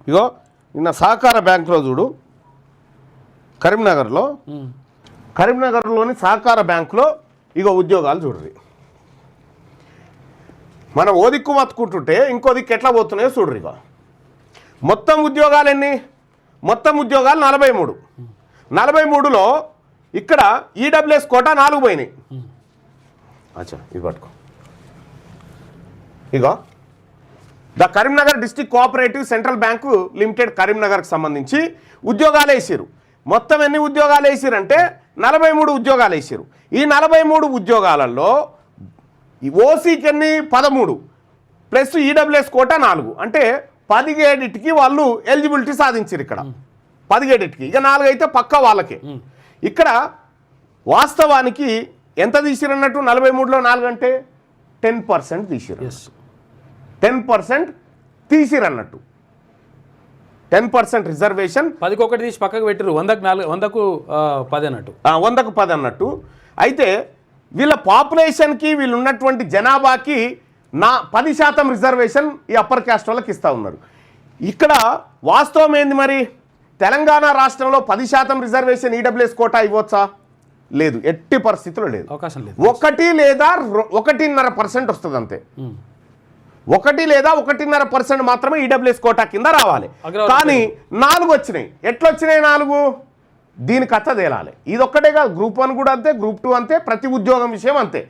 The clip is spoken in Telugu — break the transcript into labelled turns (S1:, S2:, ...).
S1: ఇగో నిన్న సహకార బ్యాంకులో చూడు, కరీంనగర్లోని సహకార బ్యాంకులో ఇగో ఉద్యోగాలు చూడరు. మనం ఓ దిక్కు మత్తుకుంటుంటే ఇంకో దిక్కు ఎట్లా పోతున్నాయో చూడరు. ఇక మొత్తం ఉద్యోగాలు ఎన్ని? మొత్తం ఉద్యోగాలు 43. 43లో ఇక్కడ ఈడబ్ల్యూఎస్ కోటా 4 పోయినాయి. అచ్చా ఇది పట్టుకో. ఇగో the Karimnagar district cooperative central bank limited కరీంనగర్కి సంబంధించి ఉద్యోగాలు వేసారు. మొత్తం ఎన్ని ఉద్యోగాలు వేసారంటే 43 ఉద్యోగాలు వేసారు. ఈ 43 ఉద్యోగాలలో ఓసీకి ఎన్ని 13 ప్లస్ ఈడబ్ల్యూఎస్ కోటా 4 అంటే 17కి వాళ్ళు ఎలిజిబిలిటీ సాధించారు. ఇక్కడ 17కి ఇక 4 అయితే పక్కా వాళ్ళకే. ఇక్కడ వాస్తవానికి ఎంత తీసిరన్నట్టు 43లో 4 అంటే 10% తీసిరు. 10% తీసిరన్నట్టు. 10% రిజర్వేషన్
S2: 10కి 1 తీసి పక్కకు పెట్టిరు. 100కు 10 అన్నట్టు,
S1: 100కు 10 అన్నట్టు. అయితే వీళ్ళ పాపులేషన్కి వీళ్ళు ఉన్నటువంటి జనాభాకి 10% రిజర్వేషన్ ఈ అప్పర్ క్యాస్ట్ వాళ్ళకి ఇస్తూ ఉన్నారు. ఇక్కడ వాస్తవం ఏంది మరి? తెలంగాణ రాష్ట్రంలో 10% రిజర్వేషన్ ఈడబ్ల్యూఎస్ కోటా ఇవ్వచ్చా? లేదు, ఎట్టి పరిస్థితుల్లో లేదు.
S2: అవకాశం లేదు.
S1: 1 లేదా 1.5% వస్తుంది అంతే. 1 లేదా 1.5% మాత్రమే ఈడబ్ల్యూఎస్ కోటా కింద రావాలి. కానీ 4 వచ్చినాయి. ఎట్లా వచ్చినాయి 4? దీని కథ తేలాలి. ఇది ఒక్కటే కాదు, గ్రూప్ 1 కూడా అంతే, గ్రూప్ 2 అంతే, ప్రతి ఉద్యోగం విషయం అంతే.